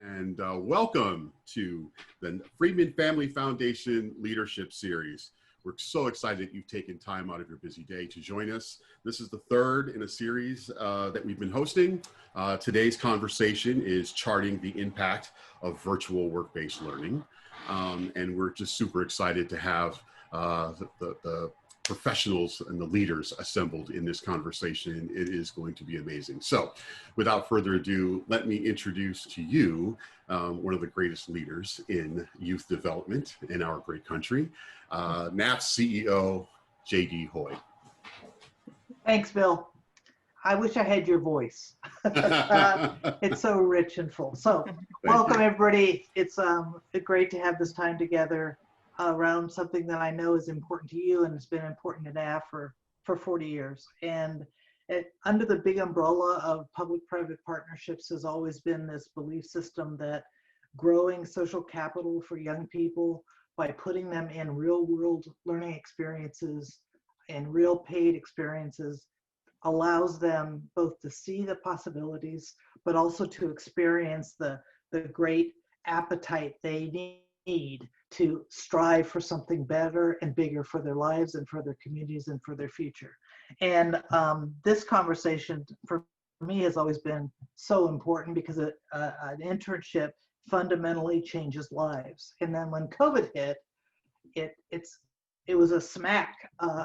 And welcome to the Friedman Family Foundation Leadership Series. We're so excited that you've taken time out of your busy day to join us. This is the third in a series that we've been hosting. Today's conversation is charting the impact of virtual work-based learning. And we're just super excited to have the professionals and the leaders assembled in this conversation. It is going to be amazing. So without further ado, let me introduce to you one of the greatest leaders in youth development in our great country, NAF CEO, J.D. Hoye. Thanks, Bill. I wish I had your voice. It's so rich and full. So welcome everybody. It's great to have this time together around something that I know is important to you, and it's been important to NAF for 40 years. And under the big umbrella of public-private partnerships has always been this belief system that growing social capital for young people by putting them in real-world learning experiences and real paid experiences allows them both to see the possibilities, but also to experience the great appetite they need to strive for something better and bigger for their lives and for their communities and for their future. And this conversation for me has always been so important because an internship fundamentally changes lives. And then when COVID hit, it was a smack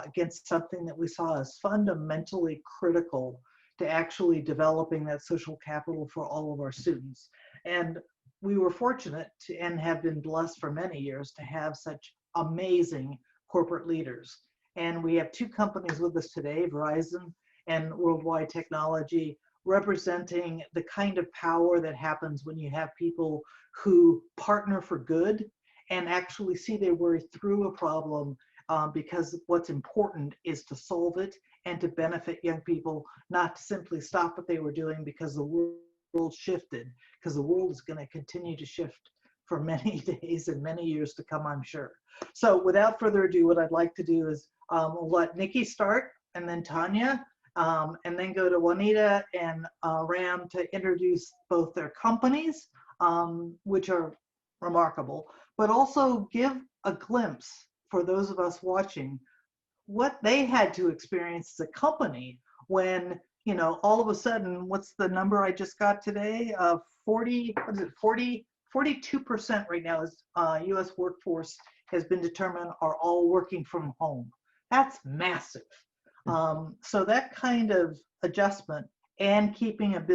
against something that we saw as fundamentally critical to actually developing that social capital for all of our students. And we were fortunate to, and have been blessed for many years, to have such amazing corporate leaders. And we have two companies with us today, Verizon and Worldwide Technology, representing the kind of power that happens when you have people who partner for good and actually see their way through a problem because what's important is to solve it and to benefit young people, not to simply stop what they were doing because the world shifted, because the world is going to continue to shift for many days and many years to come, I'm sure. So without further ado, what I'd like to do is we'll let Nicki start, and then Tanya, and then go to Juanita and Ram to introduce both their companies, which are remarkable, but also give a glimpse for those of us watching what they had to experience as a company when, you know, all of a sudden, what's the number I just got today? 42% right now is US workforce has been determined are all working from home. That's massive. So that kind of adjustment and keeping a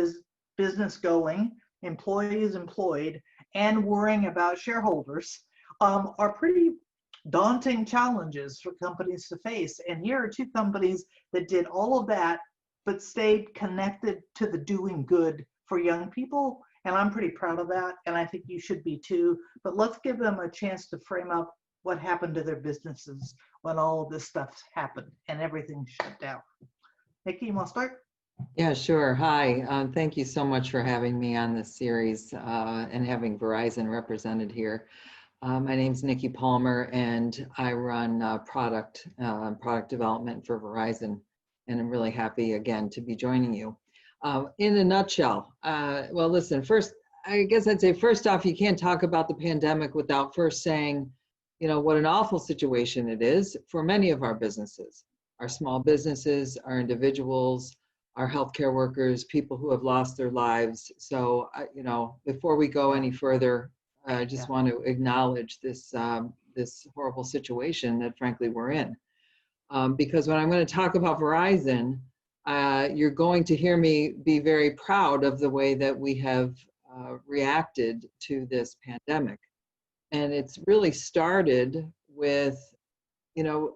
business going, employees employed, and worrying about shareholders are pretty daunting challenges for companies to face. And here are two companies that did all of that but stayed connected to the doing good for young people. And I'm pretty proud of that. And I think you should be too. But let's give them a chance to frame up what happened to their businesses when all of this stuff happened and everything shut down. Nicki, you want to start? Yeah, sure. Hi. Thank you so much for having me on this series and having Verizon represented here. My name's Nicki Palmer, and I run product development for Verizon. And I'm really happy again to be joining you. In a nutshell, well, listen, first, I guess I'd say first off, you can't talk about the pandemic without first saying, you know, what an awful situation it is for many of our businesses, our small businesses, our individuals, our healthcare workers, people who have lost their lives. So, you know, before we go any further, I just want to acknowledge this, this horrible situation that frankly we're in. Because when I'm going to talk about Verizon, you're going to hear me be very proud of the way that we have reacted to this pandemic. And it's really started with, you know,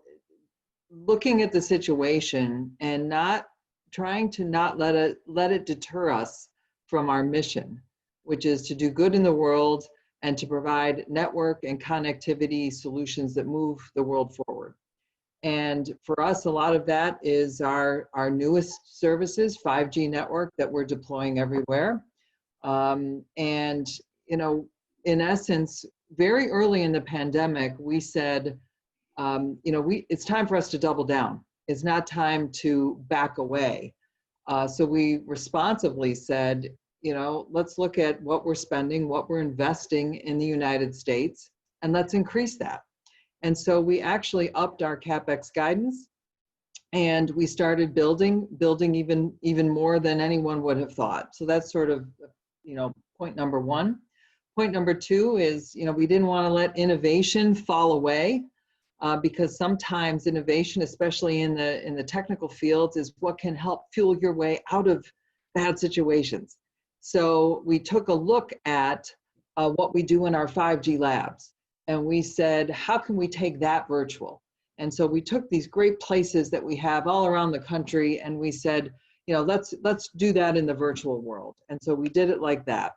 looking at the situation and not trying to not let it deter us from our mission, which is to do good in the world and to provide network and connectivity solutions that move the world forward. And for us, a lot of that is our newest services, 5G network that we're deploying everywhere. And, you know, in essence, very early in the pandemic, we said, you know, it's time for us to double down. It's not time to back away. So we responsibly said, let's look at what we're spending, what we're investing in the United States, and let's increase that. And so we actually upped our CapEx guidance, and we started building even more than anyone would have thought. So that's sort of, point number one. Point number two is, we didn't want to let innovation fall away, because sometimes innovation, especially in the technical fields, is what can help fuel your way out of bad situations. So we took a look at what we do in our 5G labs, and we said, how can we take that virtual? And so we took these great places that we have all around the country, and we said, let's do that in the virtual world. And so we did it like that.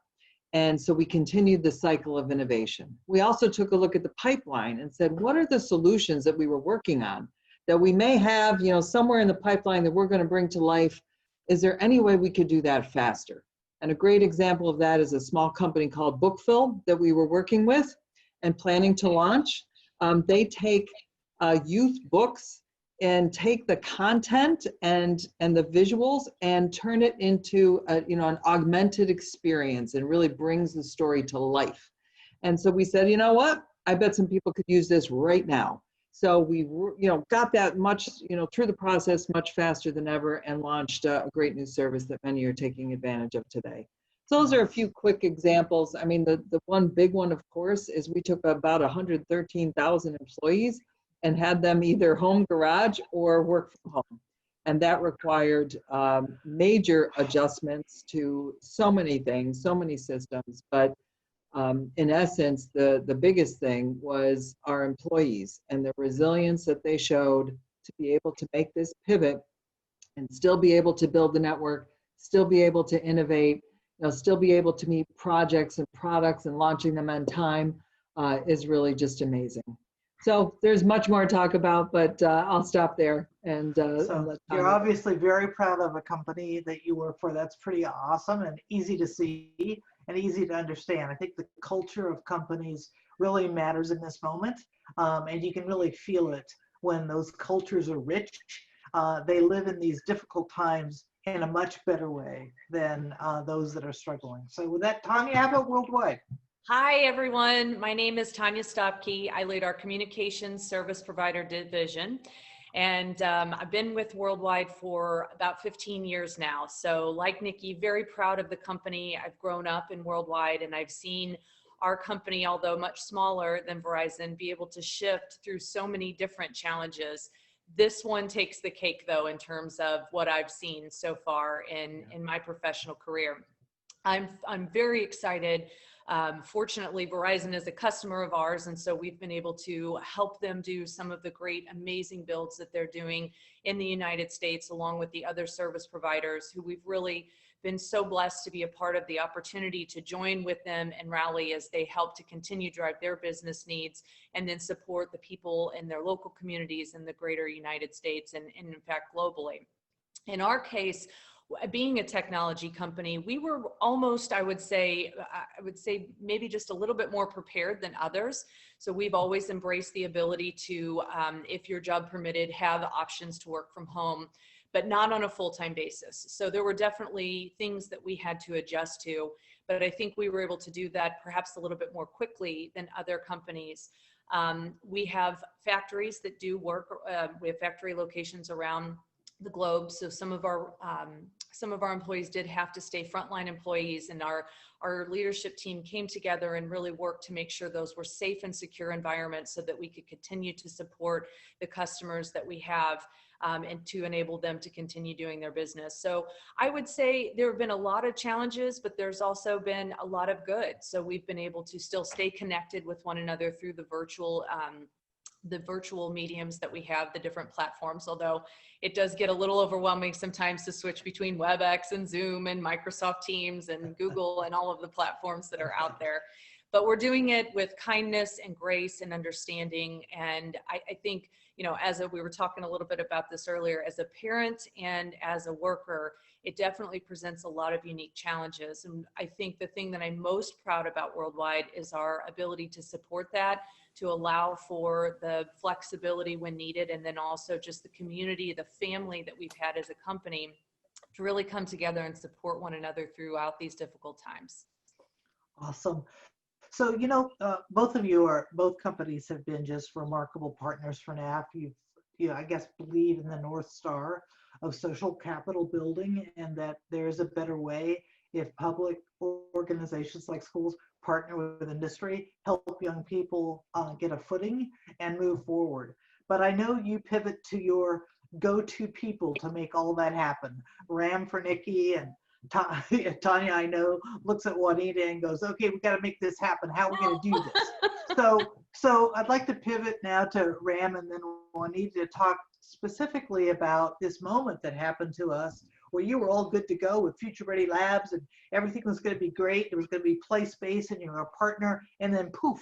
And so we continued the cycle of innovation. We also took a look at the pipeline and said, what are the solutions that we were working on that we may have, somewhere in the pipeline that we're going to bring to life? Is there any way we could do that faster? And a great example of that is a small company called Bookfill that we were working with and planning to launch. They take youth books and take the content and the visuals and turn it into an augmented experience, and really brings the story to life. And so we said, what? I bet some people could use this right now. So we got that much through the process much faster than ever, and launched a great new service that many are taking advantage of today. So those are a few quick examples. I mean, the one big one, of course, is we took about 113,000 employees and had them either home garage or work from home. And that required major adjustments to so many things, so many systems. But in essence, the biggest thing was our employees and the resilience that they showed to be able to make this pivot and still be able to build the network, still be able to innovate, still be able to meet projects and products and launching them on time is really just amazing. So there's much more to talk about, but I'll stop there. And so you're obviously very proud of a company that you work for. That's pretty awesome and easy to see and easy to understand. I think the culture of companies really matters in this moment, and you can really feel it when those cultures are rich. They live in these difficult times in a much better way than those that are struggling. So with that, Tanya, how about worldwide? Hi, everyone. My name is Tanya Stopke. I lead our communications service provider division. And I've been with Worldwide for about 15 years now. So like Nicki, very proud of the company. I've grown up in Worldwide, and I've seen our company, although much smaller than Verizon, be able to shift through so many different challenges. This one takes the cake, though, in terms of what I've seen so far in my professional career. I'm very excited. Fortunately, Verizon is a customer of ours, and so we've been able to help them do some of the great, amazing builds that they're doing in the United States, along with the other service providers who we've really been so blessed to be a part of the opportunity to join with them and rally as they help to continue to drive their business needs and then support the people in their local communities in the greater United States and in fact, globally. In our case, being a technology company, we were almost, I would say maybe just a little bit more prepared than others. So we've always embraced the ability to, if your job permitted, have options to work from home, but not on a full-time basis. So there were definitely things that we had to adjust to, but I think we were able to do that perhaps a little bit more quickly than other companies. We have factories that do work. We have factory locations around the globe. So some of our employees did have to stay frontline employees, and our leadership team came together and really worked to make sure those were safe and secure environments so that we could continue to support the customers that we have and to enable them to continue doing their business. So I would say there have been a lot of challenges, but there's also been a lot of good. So we've been able to still stay connected with one another through the virtual mediums that we have, the different platforms, although it does get a little overwhelming sometimes to switch between WebEx and Zoom and Microsoft Teams and Google and all of the platforms that are out there. But we're doing it with kindness and grace and understanding. And I think, as we were talking a little bit about this earlier, as a parent and as a worker, it definitely presents a lot of unique challenges. And I think the thing that I'm most proud about Worldwide is our ability to support that, to allow for the flexibility when needed, and then also just the community, the family that we've had as a company to really come together and support one another throughout these difficult times. Awesome. So, both companies have been just remarkable partners for NAF. I guess, believe in the North Star of social capital building, and that there's a better way if public organizations like schools partner with industry, help young people get a footing and move forward. But I know you pivot to your go-to people to make all that happen. Ram for Nicki, and Tanya, I know, looks at Juanita and goes, okay, we got to make this happen. How are we going to do this? So I'd like to pivot now to Ram and then Juanita to talk specifically about this moment that happened to us where you were all good to go with Future Ready Labs and everything was going to be great. There was going to be play space and you're a partner, and then poof,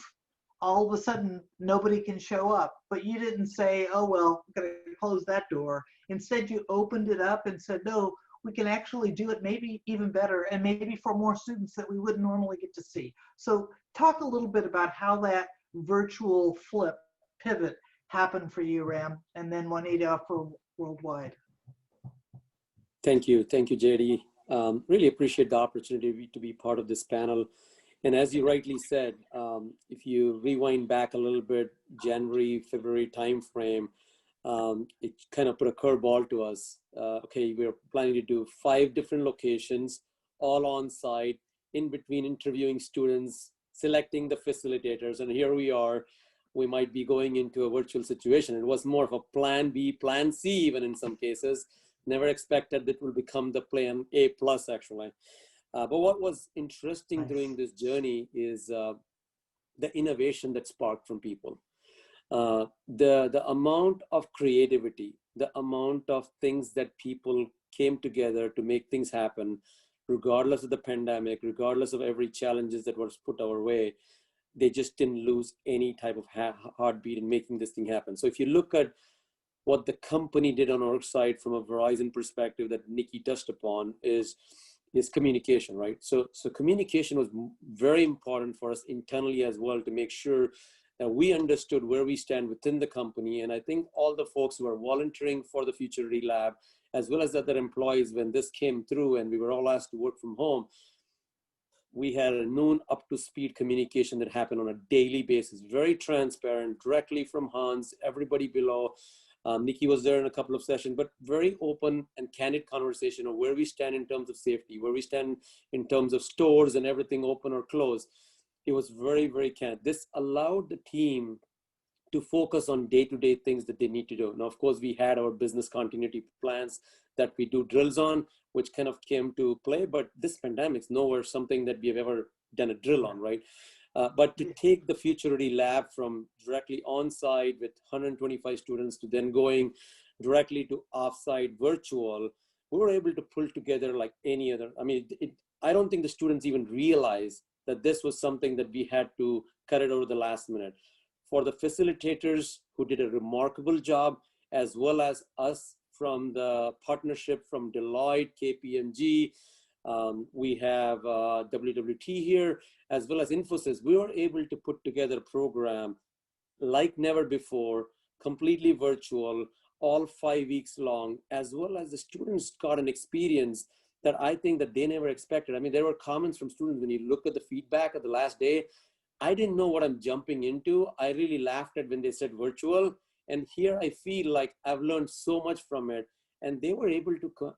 all of a sudden nobody can show up. But you didn't say, oh, well, I'm going to close that door. Instead, you opened it up and said, no, we can actually do it maybe even better and maybe for more students that we wouldn't normally get to see. So talk a little bit about how that virtual pivot happened for you, Ram, and then Juanita for Worldwide. Thank you, JD. Really appreciate the opportunity to be part of this panel. And as you rightly said, if you rewind back a little bit, January, February timeframe, it kind of put a curveball to us. Okay, we're planning to do 5 different locations, all on site, in between interviewing students, selecting the facilitators, and here we are. We might be going into a virtual situation. It was more of a plan B, plan C, even in some cases. Never expected that will become the plan A plus, actually. But what was interesting during this journey is the innovation that sparked from people. The amount of creativity, the amount of things that people came together to make things happen, regardless of the pandemic, regardless of every challenges that was put our way, they just didn't lose any type of heartbeat in making this thing happen. So if you look at what the company did on our side from a Verizon perspective that Nicki touched upon is communication, right? So communication was very important for us internally as well to make sure that we understood where we stand within the company. And I think all the folks who are volunteering for the Future Ready Lab, as well as other employees, when this came through and we were all asked to work from home, we had a known up to speed communication that happened on a daily basis, very transparent, directly from Hans, everybody below. Nicki was there in a couple of sessions, but very open and candid conversation of where we stand in terms of safety, where we stand in terms of stores and everything open or closed. It was very, very candid. This allowed the team to focus on day-to-day things that they need to do. Now, of course, we had our business continuity plans that we do drills on, which kind of came to play, but this pandemic's nowhere something that we have ever done a drill on, right? But to take the Future Ready Lab from directly on-site with 125 students to then going directly to off-site virtual, we were able to pull together like any other. I mean, I don't think the students even realized that this was something that we had to cut it over the last minute. For the facilitators who did a remarkable job, as well as us from the partnership from Deloitte, KPMG, we have WWT here, as well as Infosys. We were able to put together a program like never before, completely virtual, all 5 weeks long, as well as the students got an experience that I think that they never expected. I mean, there were comments from students when you look at the feedback of the last day. I didn't know what I'm jumping into. I really laughed at when they said virtual. And here I feel like I've learned so much from it. And they were able to,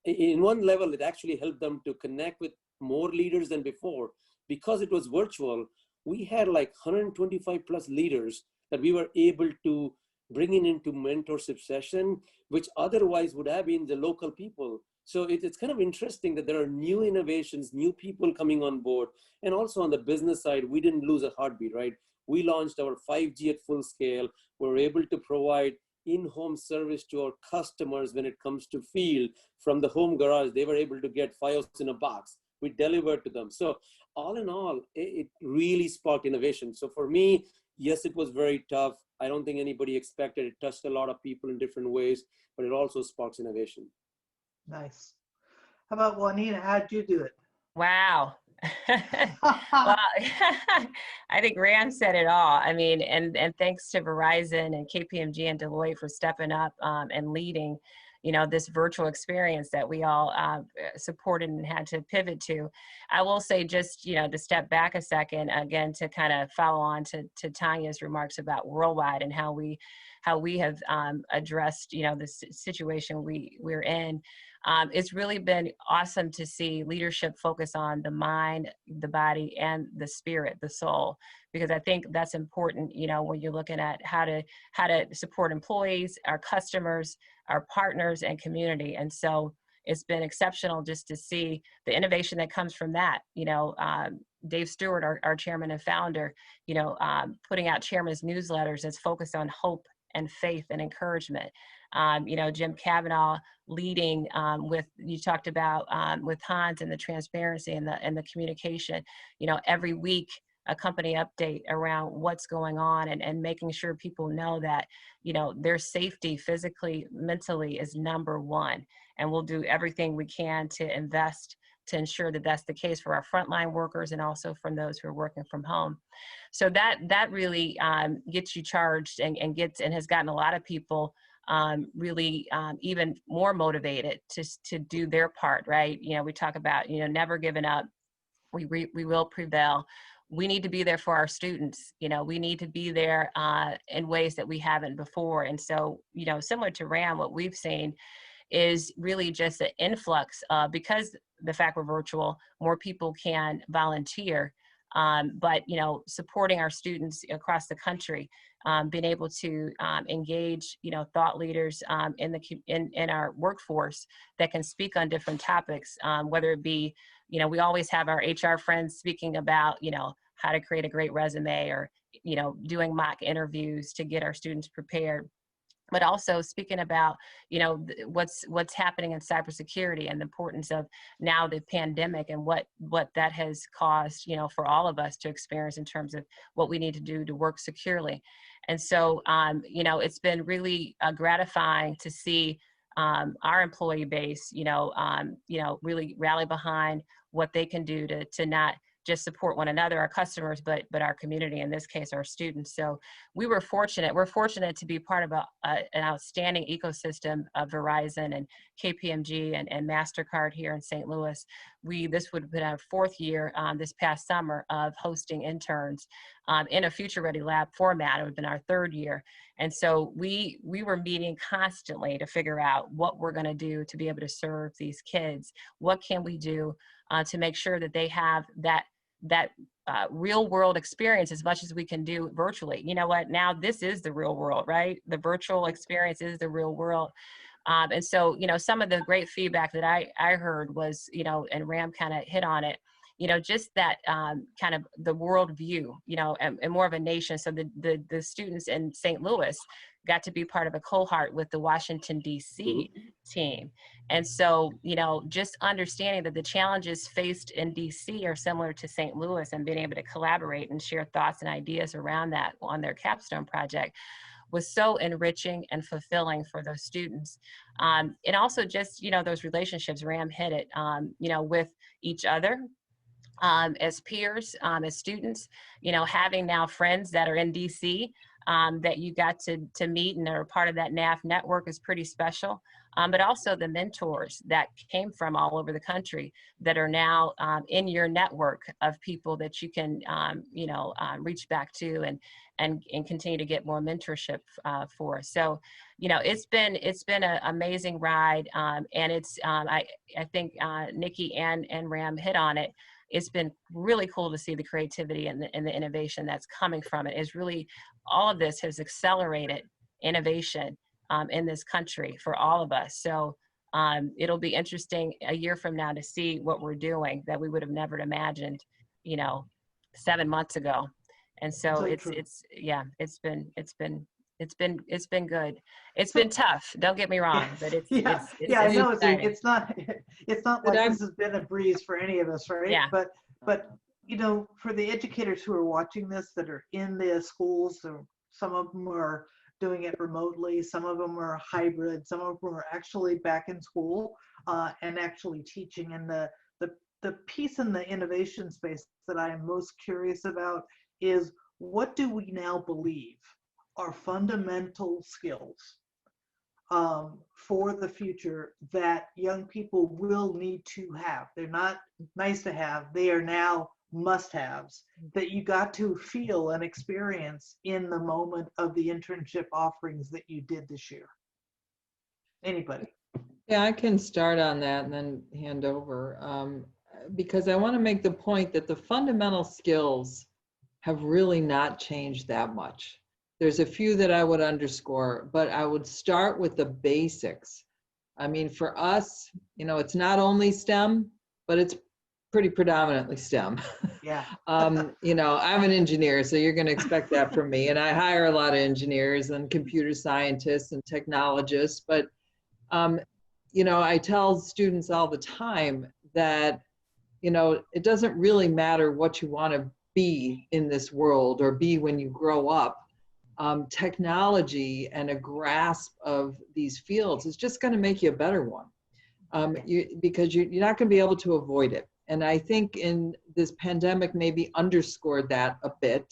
in one level, it actually helped them to connect with more leaders than before. Because it was virtual, we had like 125 plus leaders that we were able to bring into mentorship session, which otherwise would have been the local people. So it's kind of interesting that there are new innovations, new people coming on board. And also on the business side, we didn't lose a heartbeat, right? We launched our 5G at full scale. We're able to provide in-home service to our customers when it comes to field. From the home garage, they were able to get Fios in a box. We delivered to them. So all in all, it really sparked innovation. So for me, yes, it was very tough. I don't think anybody expected it. Touched a lot of people in different ways, but it also sparks innovation. Nice. How about Juanita? How'd you do it? Wow. Well, I think Ram said it all. I mean, and thanks to Verizon and KPMG and Deloitte for stepping up and leading. this virtual experience that we all supported and had to pivot to. I will say, just, to step back a second, again, to kind of follow on to Tanya's remarks about Worldwide and how we have addressed, the situation we're in. It's really been awesome to see leadership focus on the mind, the body, and the spirit, the soul, because I think that's important, when you're looking at how to support employees, our customers, our partners, and community. And so it's been exceptional just to see the innovation that comes from that. Dave Stewart, our chairman and founder, putting out chairman's newsletters that's focused on hope and faith and encouragement. Jim Kavanaugh leading with, you talked about with Hans and the transparency and the communication, every week a company update around what's going on and making sure people know that, their safety physically, mentally is number one. And we'll do everything we can to invest to ensure that that's the case for our frontline workers and also from those who are working from home. So that really gets you charged and has gotten a lot of people really even more motivated to do their part, right? We talk about, never giving up. We will prevail. We need to be there for our students. We need to be there in ways that we haven't before. And so, similar to RAM, what we've seen is really just an influx because the fact we're virtual, more people can volunteer. But supporting our students across the country, being able to engage thought leaders in our workforce that can speak on different topics, whether it be we always have our HR friends speaking about how to create a great resume, or doing mock interviews to get our students prepared. But also speaking about, what's happening in cybersecurity and the importance of now the pandemic and what that has caused, for all of us to experience in terms of what we need to do to work securely. And so, it's been really gratifying to see our employee base, really rally behind what they can do to not just support one another, our customers, but our community, in this case, our students. So we're fortunate to be part of an outstanding ecosystem of Verizon and KPMG and MasterCard here in St. Louis. This would have been our fourth year this past summer of hosting interns in a Future Ready Lab format. It would have been our third year. And so we were meeting constantly to figure out what we're going to do to be able to serve these kids. What can we do to make sure that they have that real world experience as much as we can do virtually? You know what? Now this is the real world, right? The virtual experience is the real world. And so, some of the great feedback that I heard was, and Ram kind of hit on it, just that kind of the world view, and more of a nation. So the students in St. Louis got to be part of a cohort with the Washington, D.C. team. And so, just understanding that the challenges faced in D.C. are similar to St. Louis, and being able to collaborate and share thoughts and ideas around that on their capstone project was so enriching and fulfilling for those students. And also just, those relationships, Ram hit it, with each other, as peers, as students, having now friends that are in DC that you got to meet and are part of that NAF network is pretty special. But also the mentors that came from all over the country that are now in your network of people that you can, reach back to and continue to get more mentorship for. So, it's been an amazing ride, and it's I think Nicki and Ram hit on it. It's been really cool to see the creativity and the innovation that's coming from it. Is really, all of this has accelerated innovation in this country for all of us. So it'll be interesting a year from now to see what we're doing that we would have never imagined, 7 months ago. And so it's been good. It's been tough. Don't get me wrong, but it's I know exciting. it's not like this has been a breeze for any of us, right? Yeah. But for the educators who are watching this that are in the schools, so some of them are doing it remotely, some of them are hybrid, some of them are actually back in school and actually teaching. And the piece in the innovation space that I am most curious about is, what do we now believe are fundamental skills for the future that young people will need to have. They're not nice to have, they are now must-haves that you got to feel and experience in the moment of the internship offerings that you did this year? Anybody? Yeah, I can start on that and then hand over, because I want to make the point that the fundamental skills have really not changed that much. There's a few that I would underscore, but I would start with the basics. I mean, for us, you know, it's not only STEM, but it's pretty predominantly STEM. Yeah. You know, I'm an engineer, so you're going to expect that from me. And I hire a lot of engineers and computer scientists and technologists. But, you know, I tell students all the time that, you know, it doesn't really matter what you want to be in this world or be when you grow up. Technology and a grasp of these fields is just going to make you a better one, because you're not going to be able to avoid it. And I think in this pandemic maybe underscored that a bit.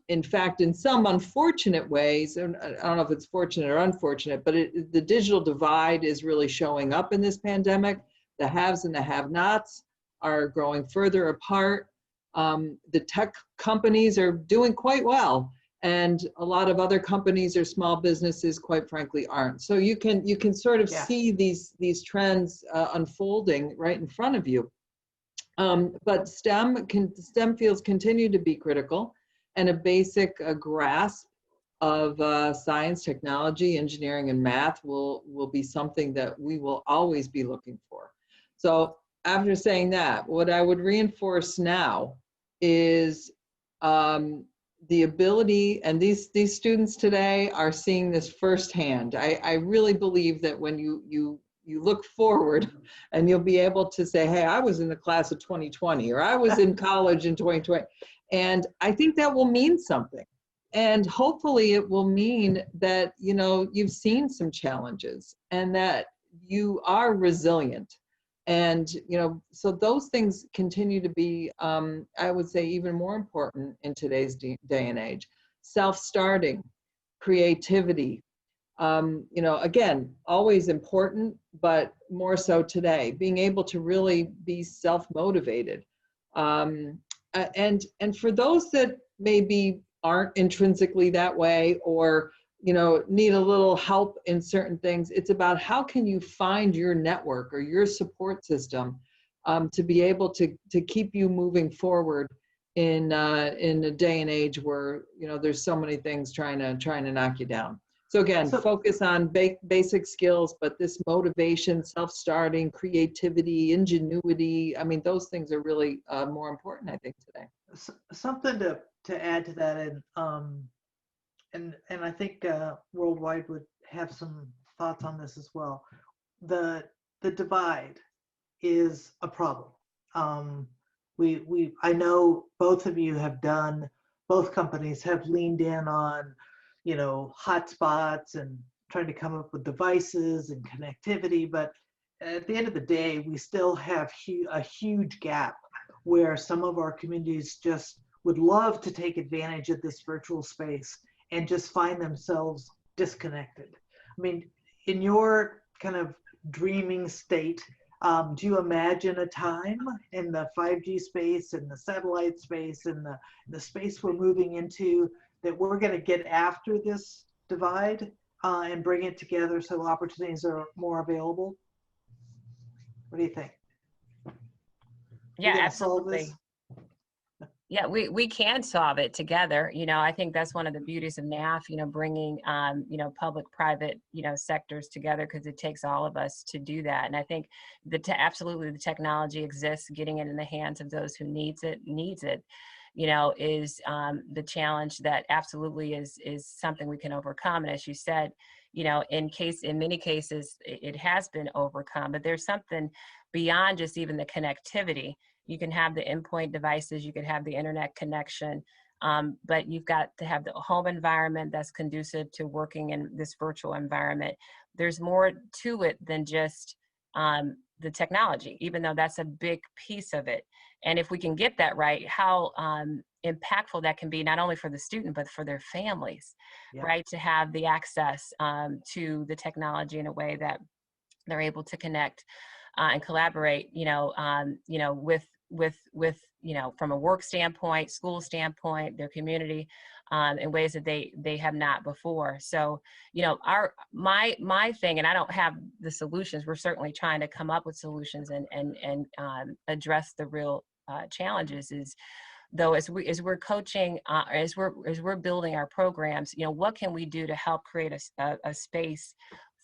In fact, in some unfortunate ways, and I don't know if it's fortunate or unfortunate, but the digital divide is really showing up in this pandemic. The haves and the have-nots are growing further apart. The tech companies are doing quite well, and a lot of other companies or small businesses, quite frankly, aren't. So you can sort of see these trends unfolding right in front of you. But STEM fields continue to be critical, and a basic grasp of science, technology, engineering, and math will be something that we will always be looking for. So after saying that, what I would reinforce now is the ability, and these students today are seeing this firsthand. I really believe that when you look forward and you'll be able to say, hey, I was in the class of 2020, or I was in college in 2020. And I think that will mean something. And hopefully it will mean that, you know, you've seen some challenges and that you are resilient. And, you know, so those things continue to be, I would say, even more important in today's day and age. Self-starting, creativity, you know, again, always important, but more so today, being able to really be self-motivated. And for those that maybe aren't intrinsically that way, or, you know, need a little help in certain things, it's about how can you find your network or your support system to be able to keep you moving forward in a day and age where, you know, there's so many things trying to knock you down. So again, focus on basic skills, but this motivation, self-starting, creativity, ingenuity, I mean, those things are really more important, I think, today. Something to add to that, and I think Worldwide would have some thoughts on this as well. The divide is a problem. I know both of you have done, both companies have leaned in on, you know, hotspots and trying to come up with devices and connectivity, but at the end of the day, we still have a huge gap where some of our communities just would love to take advantage of this virtual space and just find themselves disconnected. I mean, in your kind of dreaming state, do you imagine a time in the 5G space and the satellite space and the space we're moving into that we're going to get after this divide and bring it together so opportunities are more available? What do you think? Yeah, absolutely. Yeah, we can solve it together. You know, I think that's one of the beauties of NAF, you know, bringing, you know, public-private, you know, sectors together, because it takes all of us to do that. And I think absolutely the technology exists, getting it in the hands of those who needs it, you know, is the challenge that absolutely is something we can overcome. And as you said, you know, in many cases, it has been overcome, but there's something beyond just even the connectivity. You can have the endpoint devices, you could have the internet connection, but you've got to have the home environment that's conducive to working in this virtual environment. There's more to it than just the the technology, even though that's a big piece of it. And if we can get that right, how impactful that can be, not only for the student, but for their families, right? To have the access to the technology in a way that they're able to connect and collaborate, with, from a work standpoint, school standpoint, their community, in ways that they have not before. So, my thing, and I don't have the solutions, we're certainly trying to come up with solutions and address the real challenges, is though, as we're coaching, as we're building our programs, what can we do to help create a space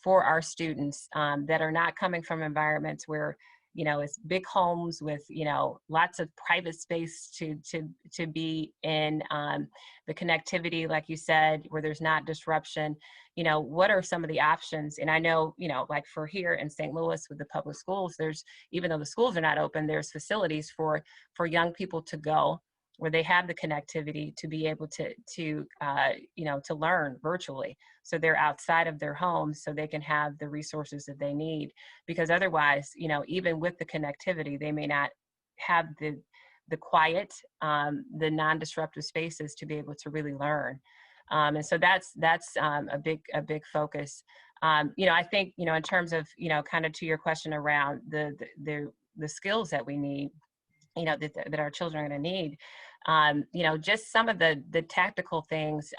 for our students that are not coming from environments where, it's big homes with, lots of private space to be in, the connectivity, like you said, where there's not disruption. What are some of the options? And I know, like for here in St. Louis with the public schools, there's, even though the schools are not open, there's facilities for young people to go, where they have the connectivity to be able to learn virtually. So they're outside of their homes, so they can have the resources that they need. Because otherwise, even with the connectivity, they may not have the quiet, the non-disruptive spaces to be able to really learn. And so that's a big focus. I think, in terms of, kind of to your question around the skills that we need, that our children are going to need. Just some of the tactical things,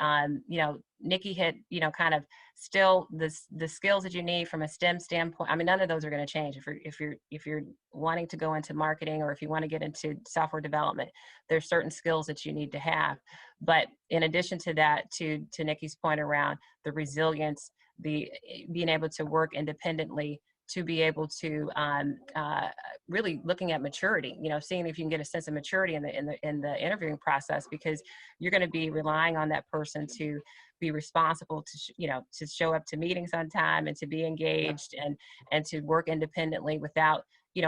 Nicki hit, kind of still the skills that you need from a STEM standpoint. I mean, none of those are going to change if you're wanting to go into marketing, or if you want to get into software development. There's certain skills that you need to have. But in addition to that, to Nicki's point around the resilience, the being able to work independently, to be able to really looking at maturity, seeing if you can get a sense of maturity in the interviewing process, because you're going to be relying on that person to be responsible to show up to meetings on time, and to be engaged, and to work independently without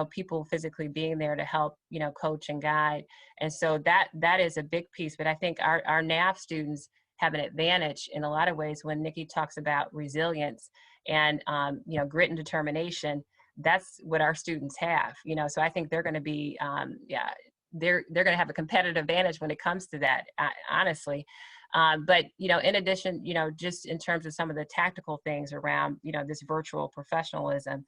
people physically being there to help coach and guide. And so that is a big piece. But I think our NAF students have an advantage in a lot of ways when Nicki talks about resilience and grit and determination. That's what our students have, so I think they're going to be they're going to have a competitive advantage when it comes to that, honestly. But in addition, just in terms of some of the tactical things around this virtual professionalism,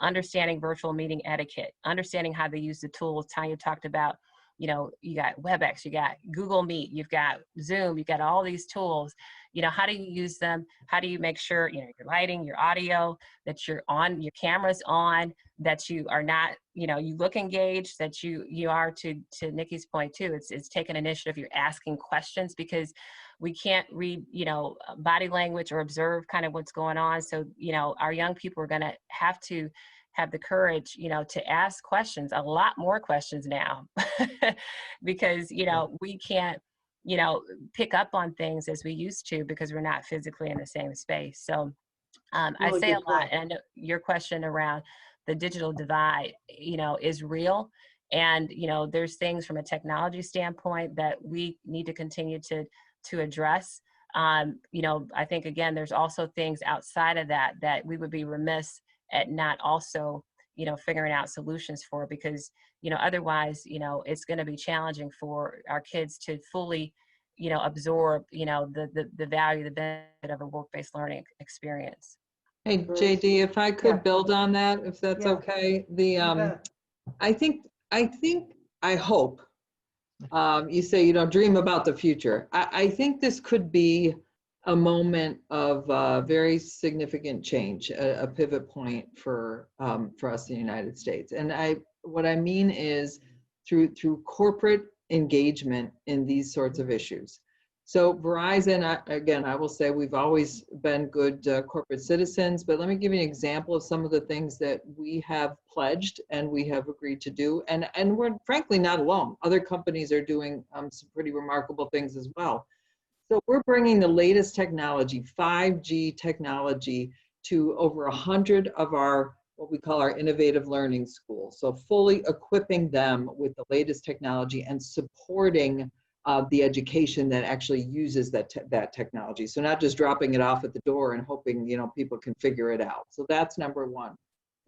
understanding virtual meeting etiquette, understanding how they use the tools. Tanya talked about, you got WebEx, you got Google Meet, you've got Zoom, you've got all these tools. How do you use them? How do you make sure, your lighting, your audio, that you're on, your camera's on, that you are not, you look engaged, that you are, to Nicki's point too, it's taking initiative, you're asking questions, because we can't read, body language or observe kind of what's going on. So, our young people are going to have the courage, to ask questions, a lot more questions now, because, we can't, pick up on things as we used to, because we're not physically in the same space. So I say a lot, and your question around the digital divide, is real. And, there's things from a technology standpoint that we need to continue to address. I think, again, there's also things outside of that we would be remiss at not also, figuring out solutions for, because, otherwise, it's going to be challenging for our kids to fully, absorb, the value, the benefit of a work-based learning experience. Hey, JD, if I could build on that, if that's okay. I hope, you say, dream about the future. I think this could be a moment of very significant change, a pivot point for us in the United States. And what I mean is through corporate engagement in these sorts of issues. So Verizon, again, I will say we've always been good corporate citizens, but let me give you an example of some of the things that we have pledged and we have agreed to do. And we're frankly not alone. Other companies are doing some pretty remarkable things as well. So we're bringing the latest technology, 5G technology, to over 100 of our, what we call our innovative learning schools. So fully equipping them with the latest technology and supporting the education that actually uses that technology. So not just dropping it off at the door and hoping, people can figure it out. So that's number one.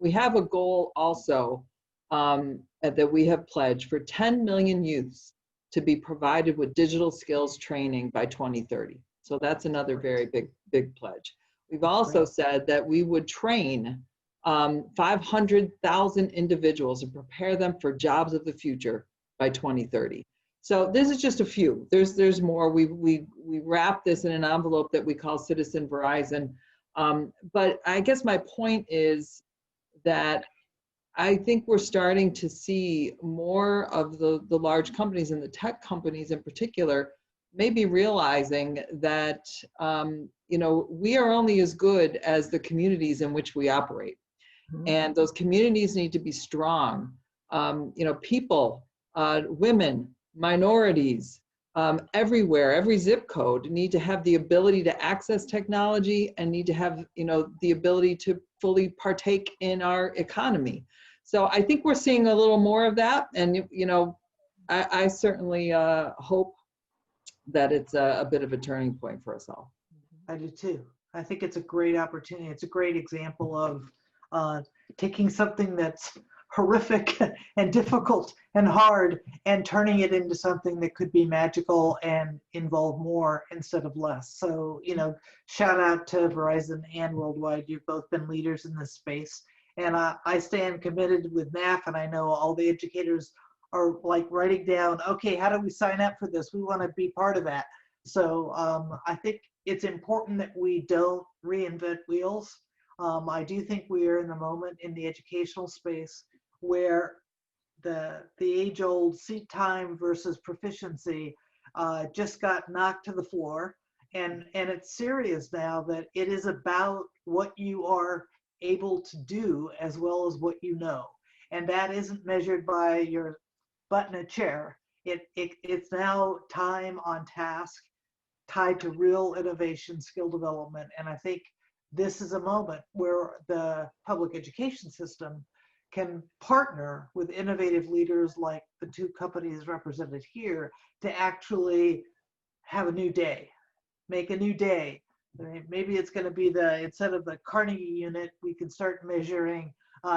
We have a goal also that we have pledged for 10 million youths to be provided with digital skills training by 2030. So that's another very big pledge. We've also said that we would train 500,000 individuals and prepare them for jobs of the future by 2030. So this is just a few. There's more. We wrap this in an envelope that we call Citizen Verizon. But I guess my point is that I think we're starting to see more of the large companies and the tech companies in particular maybe realizing that we are only as good as the communities in which we operate. And those communities need to be strong. People, women, minorities, everywhere, every zip code need to have the ability to access technology and need to have, the ability to fully partake in our economy. So I think we're seeing a little more of that. And, I certainly hope that it's a bit of a turning point for us all. I do too. I think it's a great opportunity. It's a great example of taking something that's horrific and difficult and hard and turning it into something that could be magical and involve more instead of less. So, shout out to Verizon and Worldwide. You've both been leaders in this space. And I stand committed with NAF, and I know all the educators are like writing down, okay, how do we sign up for this? We want to be part of that. So I think it's important that we don't reinvent wheels. I do think we are in the moment in the educational space where the age-old seat time versus proficiency just got knocked to the floor. And it's serious now that it is about what you are able to do as well as what you know. And that isn't measured by your butt in a chair. It's now time on task tied to real innovation, skill development. And I think this is a moment where the public education system can partner with innovative leaders like the two companies represented here to actually have a new day, make a new day. Maybe it's going to be instead of the Carnegie unit, we can start measuring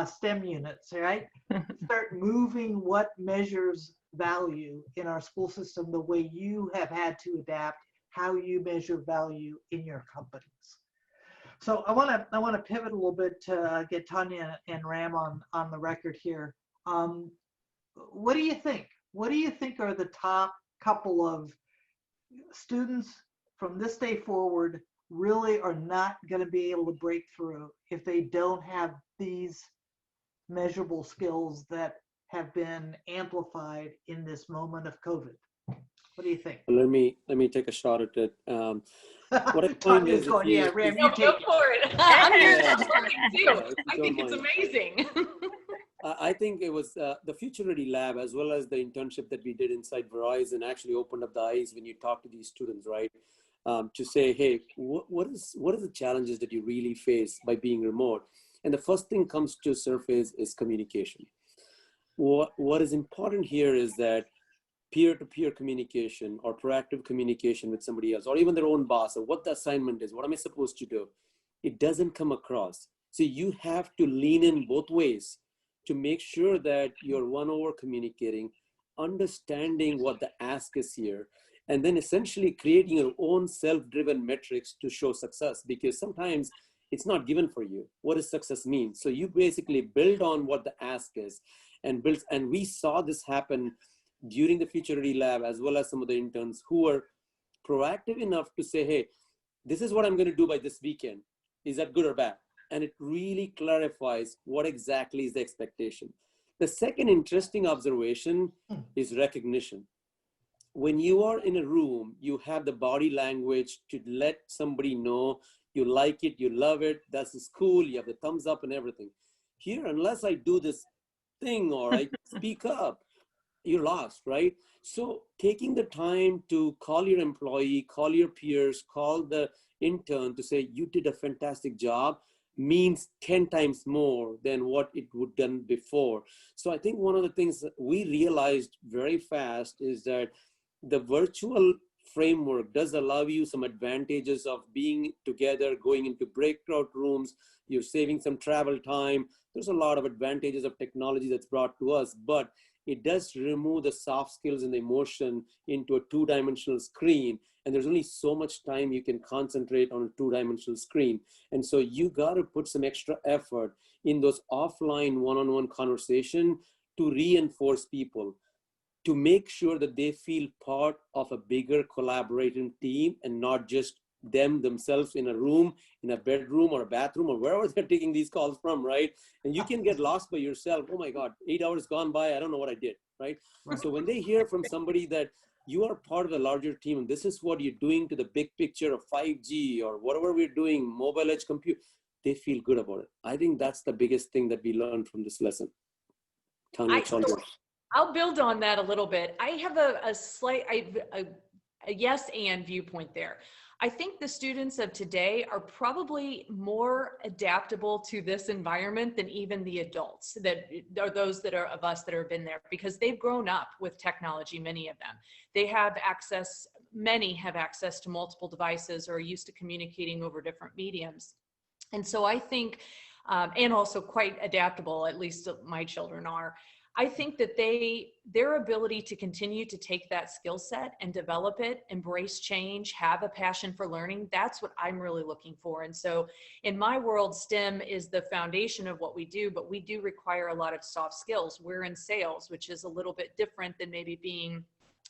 STEM units, right? Start moving what measures value in our school system the way you have had to adapt how you measure value in your companies. So I want to pivot a little bit to get Tanya and Ram on the record here. What do you think? What do you think are the top couple of students from this day forward really are not going to be able to break through if they don't have these measurable skills that have been amplified in this moment of COVID? What do you think? Let me take a shot at it. What I find Tanya's is going, yeah, Ram, you Go take it. for it. I'm here Yeah. to support you Yeah, too. if you I don't think it's mind. amazing. I think it was the Future Ready Lab, as well as the internship that we did inside Verizon, actually opened up the eyes when you talk to these students, right? To say, hey, what are the challenges that you really face by being remote? And the first thing comes to surface is communication. What is important here is that peer-to-peer communication or proactive communication with somebody else, or even their own boss, or what the assignment is, what am I supposed to do? It doesn't come across. So you have to lean in both ways to make sure that you're one-over communicating, understanding what the ask is here, and then essentially creating your own self-driven metrics to show success, because sometimes it's not given for you. What does success mean? So you basically build on what the ask is and build, and we saw this happen during the Future Ready Lab, as well as some of the interns who were proactive enough to say, hey, this is what I'm going to do by this weekend. Is that good or bad? And it really clarifies what exactly is the expectation. The second interesting observation is recognition. When you are in a room, you have the body language to let somebody know you like it, you love it, that's cool, you have the thumbs up and everything. Here, unless I do this thing or I speak up, you're lost, right? So taking the time to call your employee, call your peers, call the intern to say, you did a fantastic job, means 10 times more than what it would done before. So I think one of the things that we realized very fast is that the virtual framework does allow you some advantages of being together, going into breakout rooms, you're saving some travel time. There's a lot of advantages of technology that's brought to us, but it does remove the soft skills and the emotion into a two-dimensional screen. And there's only so much time you can concentrate on a two-dimensional screen. And so you got to put some extra effort in those offline one-on-one conversation to reinforce people, to make sure that they feel part of a bigger collaborating team and not just themselves in a room, in a bedroom or a bathroom or wherever they're taking these calls from, right? And you can get lost by yourself. Oh my God, 8 hours gone by, I don't know what I did, right? So when they hear from somebody that you are part of the larger team and this is what you're doing to the big picture of 5G or whatever we're doing, mobile edge compute, they feel good about it. I think that's the biggest thing that we learned from this lesson. Tanya, I'll build on that a little bit. I have a slight, a yes and viewpoint there. I think the students of today are probably more adaptable to this environment than even the adults that are those that are of us that have been there, because they've grown up with technology, many of them. They have access, many have access to multiple devices or are used to communicating over different mediums. And so I think, and also quite adaptable, at least my children are. I think that their ability to continue to take that skill set and develop it, embrace change, have a passion for learning, that's what I'm really looking for. And so in my world, STEM is the foundation of what we do, but we do require a lot of soft skills. We're in sales, which is a little bit different than maybe being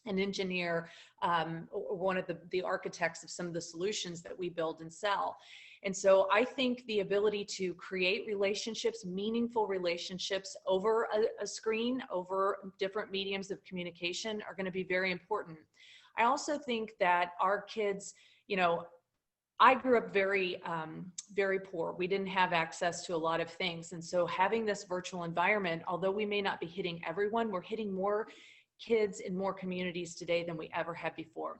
an engineer, or one of the architects of some of the solutions that we build and sell. And so I think the ability to create relationships, meaningful relationships over a screen, over different mediums of communication are going to be very important. I also think that our kids, you know, I grew up very, very poor. We didn't have access to a lot of things. And so having this virtual environment, although we may not be hitting everyone, we're hitting more kids in more communities today than we ever had before.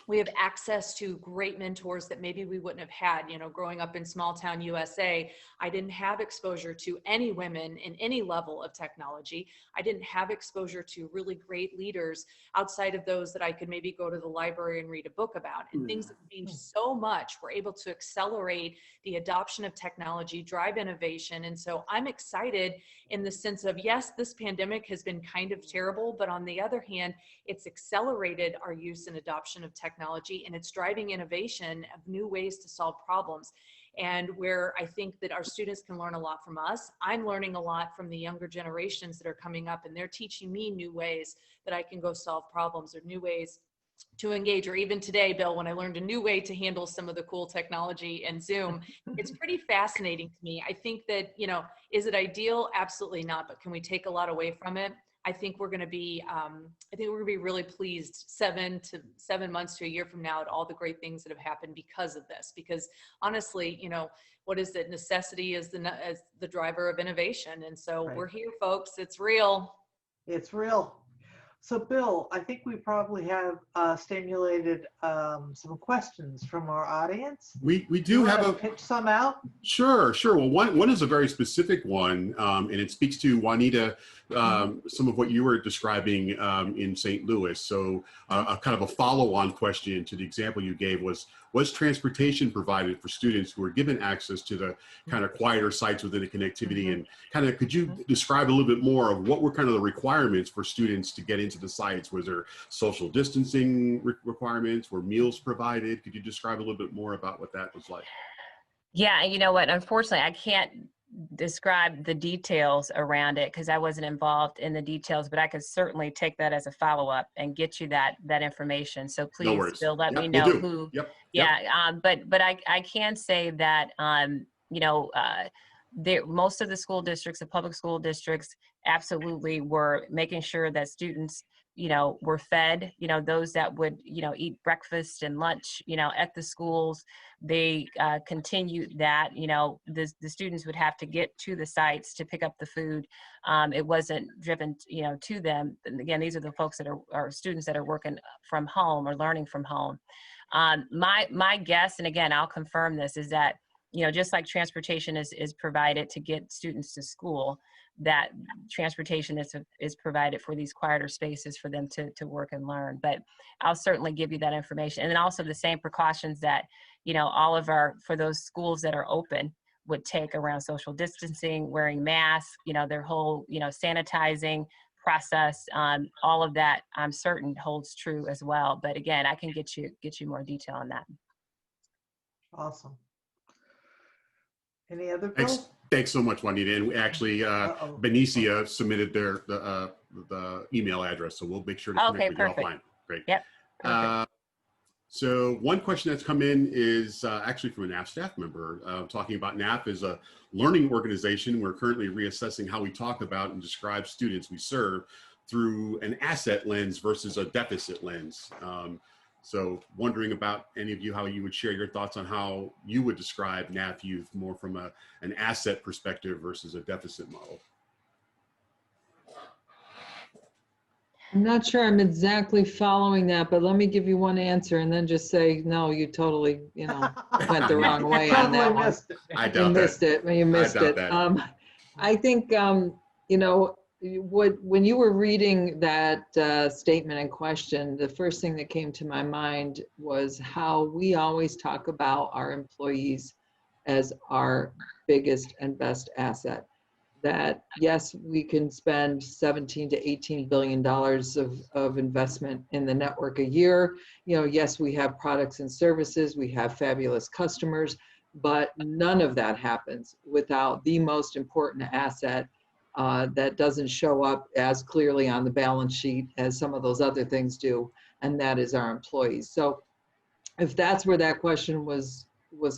We have access to great mentors that maybe we wouldn't have had. You know, growing up in small town USA, I didn't have exposure to any women in any level of technology. I didn't have exposure to really great leaders outside of those that I could maybe go to the library and read a book about. And things have changed so much. We're able to accelerate the adoption of technology, drive innovation. And so I'm excited in the sense of, yes, this pandemic has been kind of terrible, but on the other hand, it's accelerated our use and adoption of technology, and it's driving innovation of new ways to solve problems. And where I think that our students can learn a lot from us, I'm learning a lot from the younger generations that are coming up, and they're teaching me new ways that I can go solve problems or new ways to engage. Or even today, Bill, when I learned a new way to handle some of the cool technology and Zoom, it's pretty fascinating to me. I think that, you know, is it ideal? Absolutely not. But can we take a lot away from it? I think we're going to be, really pleased 7 months to a year from now at all the great things that have happened because of this. Because honestly, you know, what is it? Necessity is the driver of innovation. And so We're here, folks. It's real. It's real. So Bill, I think we probably have stimulated some questions from our audience. We do have pitch some out. Sure. Well, one is a very specific one, and it speaks to Juanita, some of what you were describing in St. Louis. So a kind of a follow-on question to the example you gave was transportation provided for students who were given access to the kind of quieter sites within the connectivity? And kind of, could you describe a little bit more of what were kind of the requirements for students to get into the sites? Was there social distancing requirements? Were meals provided? Could you describe a little bit more about what that was like? Yeah, you know what, unfortunately, I can't describe the details around it because I wasn't involved in the details, but I could certainly take that as a follow-up and get you that information. So please, no Bill, let me know who. Yep. Yeah, but I can say that you know, most of the school districts, the public school districts, absolutely were making sure that students, you know, were fed. You know, those that would, you know, eat breakfast and lunch, you know, at the schools, they continued that. You know, the students would have to get to the sites to pick up the food. It wasn't driven, you know, to them. And again, these are the folks that are students that are working from home or learning from home. My guess, and again, I'll confirm this, is that, you know, just like transportation is provided to get students to school, that transportation is provided for these quieter spaces for them to work and learn. But I'll certainly give you that information. And then also the same precautions that, all of for those schools that are open would take around social distancing, wearing masks, their whole, sanitizing process, all of that I'm certain holds true as well. But again, I can get you more detail on that. Awesome. Any other Thanks so much, Juanita. And actually, Benicia submitted the email address, so we'll make sure to connect with you offline. Great. Yep. So one question that's come in is actually from a NAF staff member talking about NAF as a learning organization. We're currently reassessing how we talk about and describe students we serve through an asset lens versus a deficit lens. So wondering about any of you, how you would share your thoughts on how you would describe NAF youth more from an asset perspective versus a deficit model. I'm not sure I'm exactly following that, but let me give you one answer and then just say, no, you totally, went the wrong way on that one. I doubt that. You missed it. I think, when you were reading that statement in question, the first thing that came to my mind was how we always talk about our employees as our biggest and best asset. That yes, we can spend $17 to $18 billion of investment in the network a year. Yes, we have products and services, we have fabulous customers, but none of that happens without the most important asset that doesn't show up as clearly on the balance sheet as some of those other things do, and that is our employees. So if that's where that question was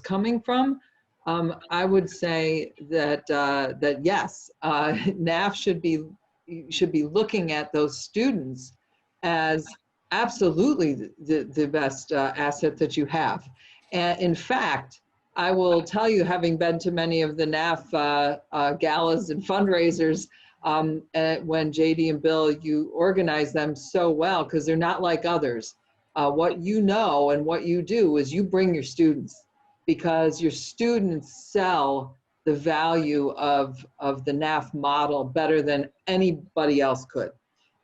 coming from, I would say that yes, NAF should be looking at those students as absolutely the best asset that you have. And in fact, I will tell you, having been to many of the NAF galas and fundraisers, when JD and Bill, you organize them so well because they're not like others. What you know and what you do is you bring your students, because your students sell the value of the NAF model better than anybody else could.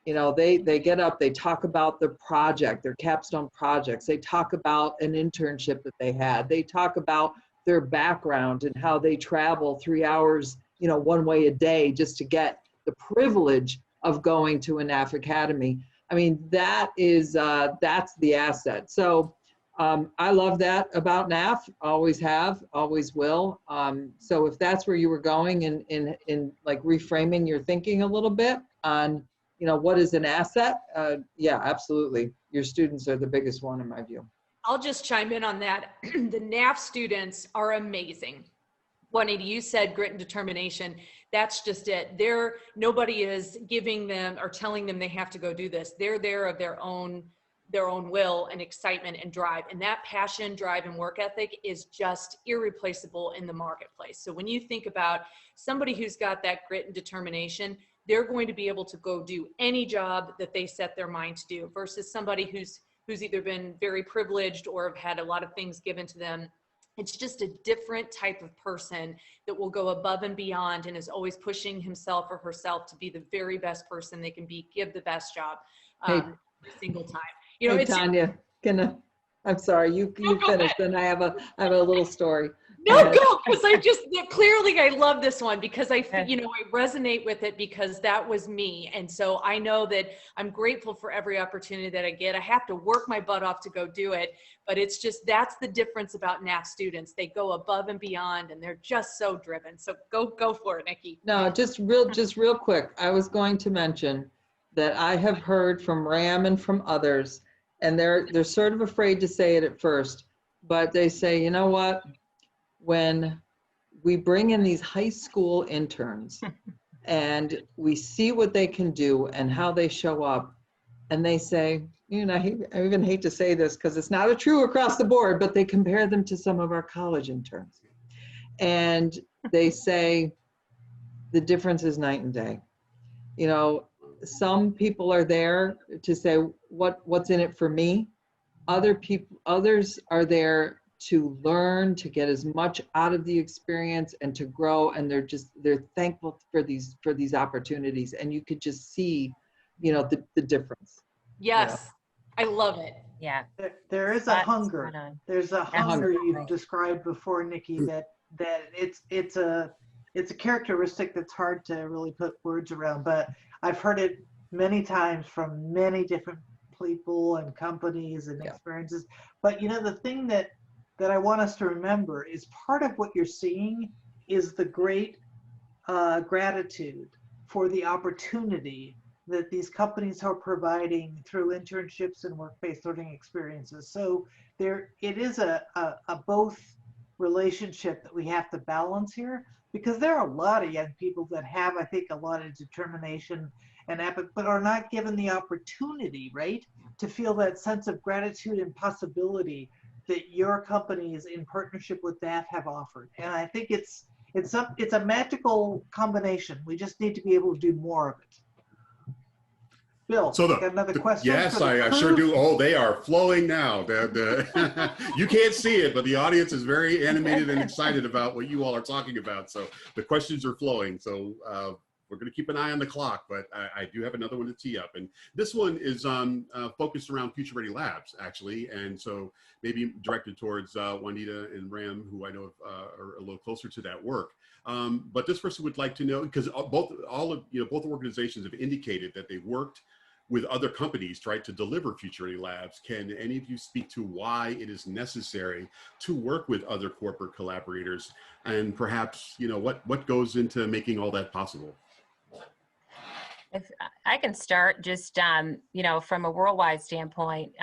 They get up, they talk about the project, their capstone projects. They talk about an internship that they had. They talk about their background and how they travel 3 hours, one way a day just to get the privilege of going to a NAF Academy. I mean, that's the asset. So I love that about NAF, always have, always will. So if that's where you were going in like reframing your thinking a little bit on, what is an asset? Yeah, absolutely. Your students are the biggest one in my view. I'll just chime in on that. The NAF students are amazing. Juanita, you said grit and determination. That's just it. Nobody is giving them or telling them they have to go do this. They're there of their own will and excitement and drive. And that passion, drive, and work ethic is just irreplaceable in the marketplace. So when you think about somebody who's got that grit and determination, they're going to be able to go do any job that they set their mind to do, versus somebody who's either been very privileged or have had a lot of things given to them. It's just a different type of person that will go above and beyond and is always pushing himself or herself to be the very best person they can be, give the best job every single time. Hey, Tanya, I'm sorry, you finished, and I have a little story. No, go, because clearly I love this one because I resonate with it because that was me. And so I know that I'm grateful for every opportunity that I get. I have to work my butt off to go do it, but it's just, that's the difference about NAF students. They go above and beyond and they're just so driven. So go for it, Nicki. No, just real quick. I was going to mention that I have heard from Ram and from others, and they're sort of afraid to say it at first, but they say, you know what? When we bring in these high school interns and we see what they can do and how they show up, and they say, I even hate to say this because it's not true across the board, but they compare them to some of our college interns. And they say the difference is night and day. Some people are there to say, what's in it for me? Others are there to learn, to get as much out of the experience and to grow. And they're thankful for these opportunities. And you could just see, the difference. Yes, I love it. Yeah. There is a hunger. There's a hunger you described before, Nicki, that it's a characteristic that's hard to really put words around, but I've heard it many times from many different people and companies and experiences. But the thing that I want us to remember is part of what you're seeing is the great gratitude for the opportunity that these companies are providing through internships and work-based learning experiences. So it is a both relationship that we have to balance here, because there are a lot of young people that have, I think, a lot of determination and effort, but are not given the opportunity, right, to feel that sense of gratitude and possibility that your companies in partnership with NAF have offered. And I think it's a magical combination. We just need to be able to do more of it. Bill, so got another question? Yes, I sure do. Oh, they are flowing now. You can't see it, but the audience is very animated and excited about what you all are talking about. So the questions are flowing. So we're going to keep an eye on the clock, but I do have another one to tee up. And this one is focused around Future Ready Labs, actually. And so maybe directed towards Juanita and Ram, who I know are a little closer to that work. But this person would like to know, because both organizations have indicated that they worked with other companies, right, to deliver Future Ready Labs. Can any of you speak to why it is necessary to work with other corporate collaborators, and perhaps, what goes into making all that possible? If I can start just, from a worldwide standpoint,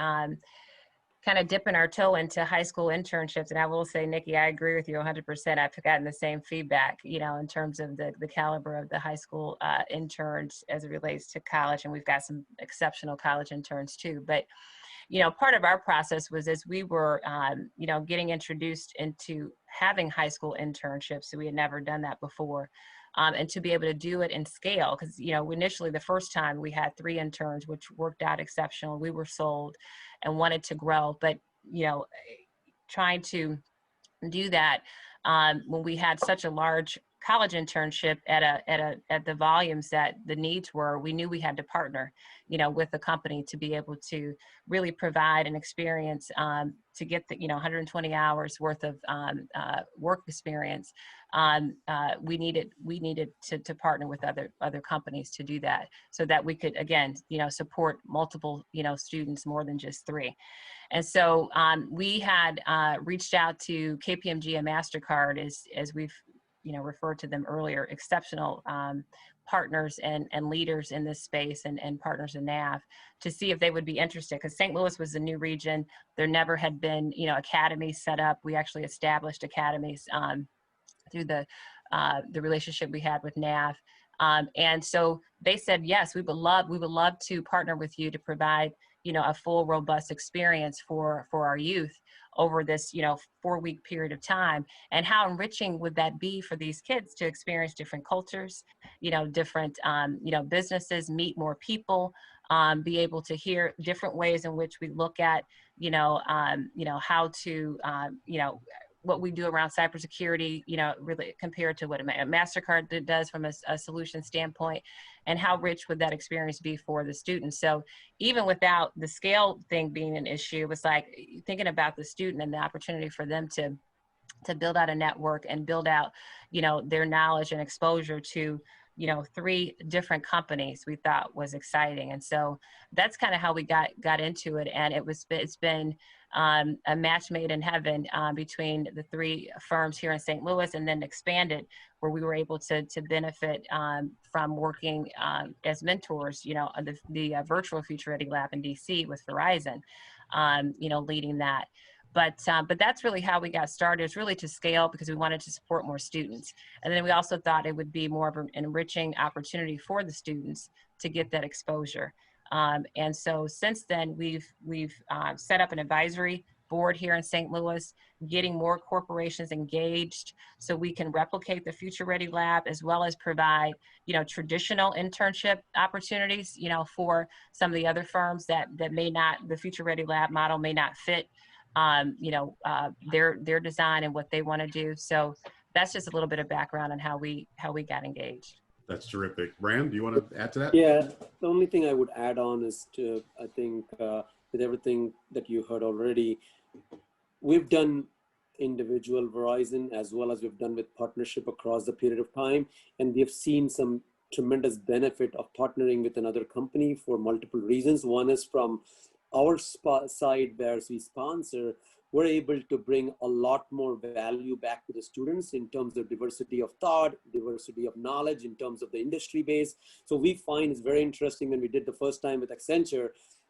kind of dipping our toe into high school internships. And I will say, Nicki, I agree with you 100%. I've gotten the same feedback, in terms of the caliber of the high school interns as it relates to college. And we've got some exceptional college interns too. But, part of our process was as we were, getting introduced into having high school internships. So we had never done that before. And to be able to do it in scale, because, initially the first time we had 3 interns, which worked out exceptional. We were sold and wanted to grow, but, trying to do that when we had such a large college internship at the volumes that the needs were, we knew we had to partner, with the company to be able to really provide an experience to get the 120 hours worth of work experience. We needed to partner with other companies to do that, so that we could again support multiple students, more than just 3. And so we had reached out to KPMG and MasterCard, as we've referred to them earlier, exceptional partners and leaders in this space, and partners in NAF, to see if they would be interested, because St. Louis was a new region. There never had been academies set up. We actually established academies through the relationship we had with NAF, and so they said, yes, we would love to partner with you to provide a full, robust experience for our youth over this 4-week period of time. And how enriching would that be for these kids to experience different cultures, different businesses, meet more people, be able to hear different ways in which we look at how to what we do around cybersecurity, really compared to what a MasterCard does from a solution standpoint, and how rich would that experience be for the students. So even without the scale thing being an issue, it was like thinking about the student and the opportunity for them to build out a network and build out, their knowledge and exposure to 3 different companies, we thought was exciting. And so that's kind of how we got into it. And it's been a match made in heaven between the 3 firms here in St. Louis, and then expanded, where we were able to benefit from working as mentors, the virtual Future Ready Lab in DC with Verizon, leading that. But that's really how we got started, is really to scale, because we wanted to support more students. And then we also thought it would be more of an enriching opportunity for the students to get that exposure. And so since then, we've set up an advisory board here in St. Louis, getting more corporations engaged so we can replicate the Future Ready Lab, as well as provide, traditional internship opportunities, for some of the other firms that may not, the Future Ready Lab model may not fit their design and what they want to do. So that's just a little bit of background on how we got engaged. That's terrific. Ram, do you want to add to that? Yeah, the only thing I would add on is to, I think with everything that you heard already, we've done individual Verizon as well as we've done with partnership across the period of time. And we have seen some tremendous benefit of partnering with another company for multiple reasons. One is from our side, where we sponsor, we're able to bring a lot more value back to the students in terms of diversity of thought, diversity of knowledge, in terms of the industry base. So we find it's very interesting when we did the first time with Accenture,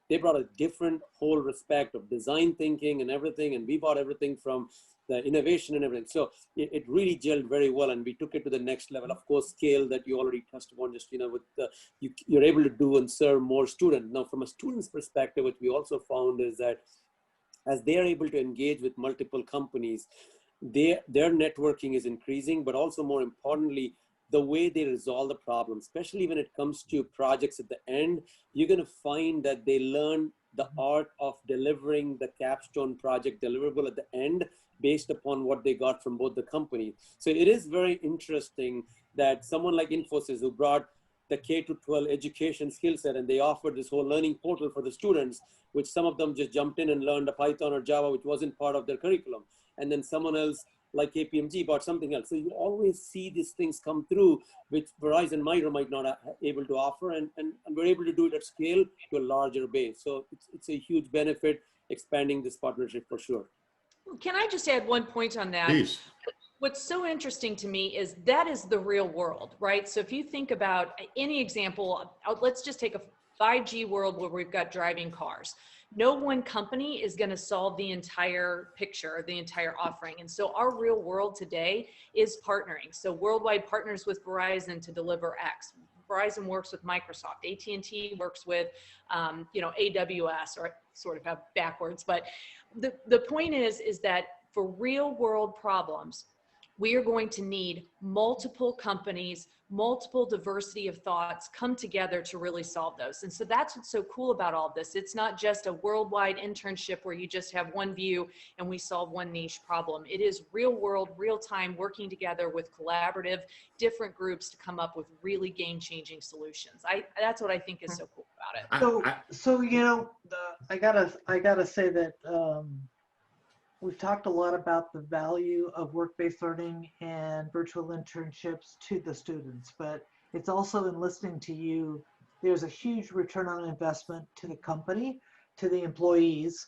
they brought a different whole respect of design thinking and everything. And we brought everything from the innovation and everything. So it really gelled very well. And we took it to the next level. Of course, scale that you already touched upon, just, with you're able to do and serve more students. Now, from a student's perspective, what we also found is that as they are able to engage with multiple companies, their networking is increasing, but also more importantly, the way they resolve the problem, especially when it comes to projects at the end, you're going to find that they learn the art of delivering the capstone project deliverable at the end based upon what they got from both the companies. So it is very interesting that someone like Infosys, who brought the K-12 education skill set, and they offered this whole learning portal for the students, which some of them just jumped in and learned a Python or Java, which wasn't part of their curriculum. And then someone else like KPMG bought something else. So you always see these things come through, which Verizon might or might not able to offer. And we're able to do it at scale to a larger base. So it's a huge benefit expanding this partnership for sure. Can I just add one point on that? Please. What's so interesting to me is that is the real world, right? So if you think about any example, let's just take a 5G world where we've got driving cars. No one company is going to solve the entire picture, the entire offering. And so our real world today is partnering. So Worldwide partners with Verizon to deliver X. Verizon works with Microsoft. AT&T works with, AWS, or sort of have backwards. But the point is that for real world problems, we are going to need multiple companies, multiple diversity of thoughts come together to really solve those. And so that's what's so cool about all this. It's not just a worldwide internship where you just have one view and we solve one niche problem. It is real world, real time, working together with collaborative, different groups to come up with really game-changing solutions. That's what I think is so cool about it. So I gotta say that we've talked a lot about the value of work-based learning and virtual internships to the students, but it's also in listening to you, there's a huge return on investment to the company, to the employees,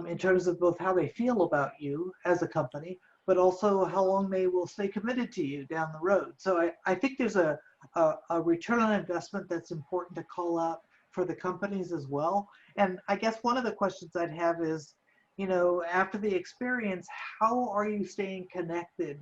in terms of both how they feel about you as a company, but also how long they will stay committed to you down the road. So I think there's a return on investment that's important to call out for the companies as well. And I guess one of the questions I'd have is, after the experience, how are you staying connected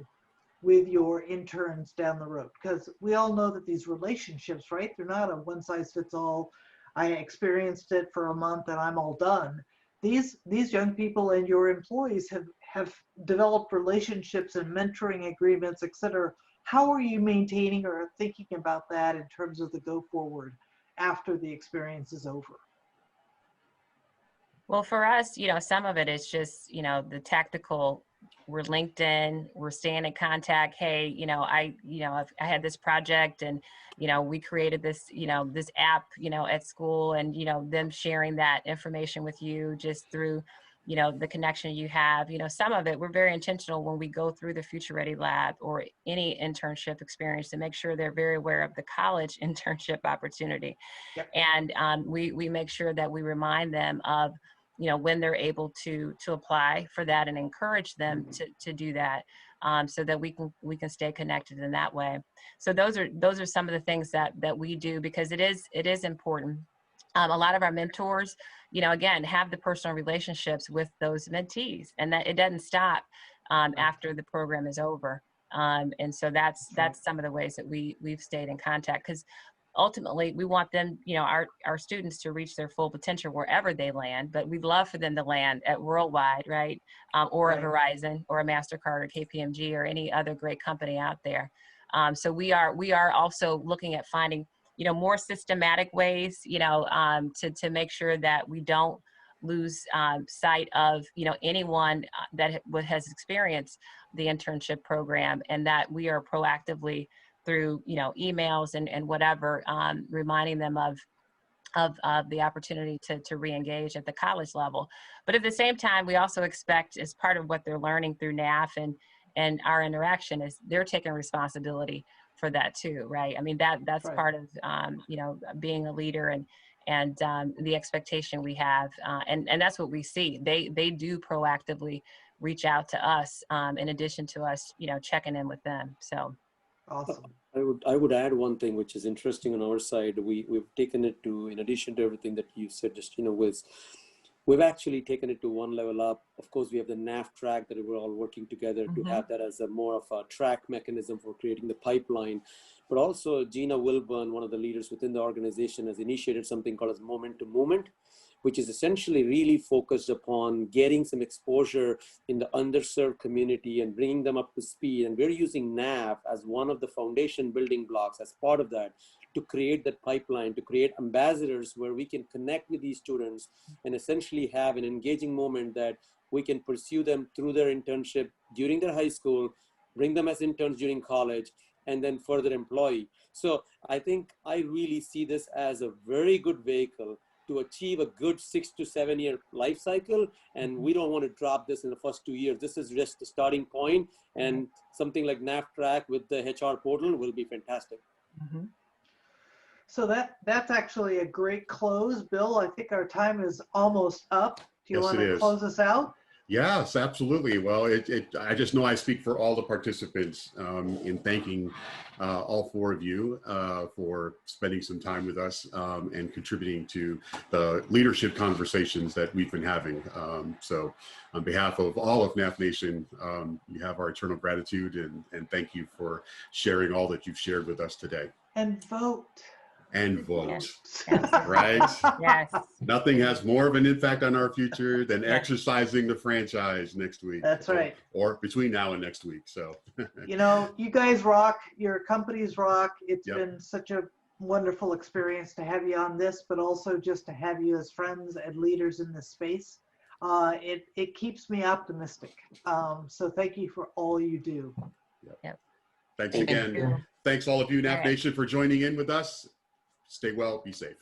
with your interns down the road? Because we all know that these relationships, right? They're not a one size fits all. I experienced it for a month and I'm all done. These young people and your employees have developed relationships and mentoring agreements, et cetera. How are you maintaining or thinking about that in terms of the go forward after the experience is over? Well, for us, some of it is just, the tactical, we're linked in, we're staying in contact. Hey, I had this project and, we created this, this app, at school, and, them sharing that information with you just through, the connection you have. Some of it, we're very intentional when we go through the Future Ready Lab or any internship experience to make sure they're very aware of the college internship opportunity. Yep. And we make sure that we remind them of, when they're able to apply for that and encourage them to do that, so that we can stay connected in that way. So those are some of the things that we do, because it is important. A lot of our mentors, again, have the personal relationships with those mentees, and that it doesn't stop after the program is over. And so that's some of the ways that we've stayed in contact, because ultimately we want them, our students, to reach their full potential wherever they land, but we'd love for them to land at Worldwide, right? Or at Verizon or a MasterCard or KPMG or any other great company out there. So we are also looking at finding, more systematic ways, to make sure that we don't lose sight of, anyone that has experienced the internship program, and that we are proactively through, emails and whatever, reminding them of the opportunity to re-engage at the college level. But at the same time, we also expect, as part of what they're learning through NAF and our interaction, is they're taking responsibility for that too, right? I mean, that's Right. part of, being a leader and the expectation we have. And that's what we see. They do proactively reach out to us, in addition to us, checking in with them. So. Awesome. I would add one thing which is interesting on our side. We've taken it to, in addition to everything that you said, just, we've actually taken it to one level up. Of course, we have the NAF track that we're all working together to have that as a more of a track mechanism for creating the pipeline. But also Gina Wilburn, one of the leaders within the organization, has initiated something called as Moment to Movement, which is essentially really focused upon getting some exposure in the underserved community and bringing them up to speed. And we're using NAF as one of the foundation building blocks as part of that to create that pipeline, to create ambassadors where we can connect with these students and essentially have an engaging moment that we can pursue them through their internship during their high school, bring them as interns during college, and then further employ. So I think I really see this as a very good vehicle to achieve a good 6 to 7 year life cycle. And we don't want to drop this in the first 2 years. This is just the starting point, and something like NAF track with the HR portal will be fantastic. So that's actually a great close. Bill, I think our time is almost up. Do you Yes, want it to is. close us out? Yes, absolutely. Well, I just know I speak for all the participants in thanking all four of you for spending some time with us and contributing to the leadership conversations that we've been having. So on behalf of all of NAF Nation, you have our eternal gratitude, and thank you for sharing all that you've shared with us today. And vote. And vote, Yes. right? Yes. Nothing has more of an impact on our future than Yes. exercising the franchise next week. That's right. Or between now and next week. So, You guys rock. Your companies rock. It's Yep. been such a wonderful experience to have you on this, but also just to have you as friends and leaders in this space. It keeps me optimistic. So thank you for all you do. Yep. Thanks Thank again. you. Thanks all of you, NAF All right. Nation, for joining in with us. Stay well, be safe.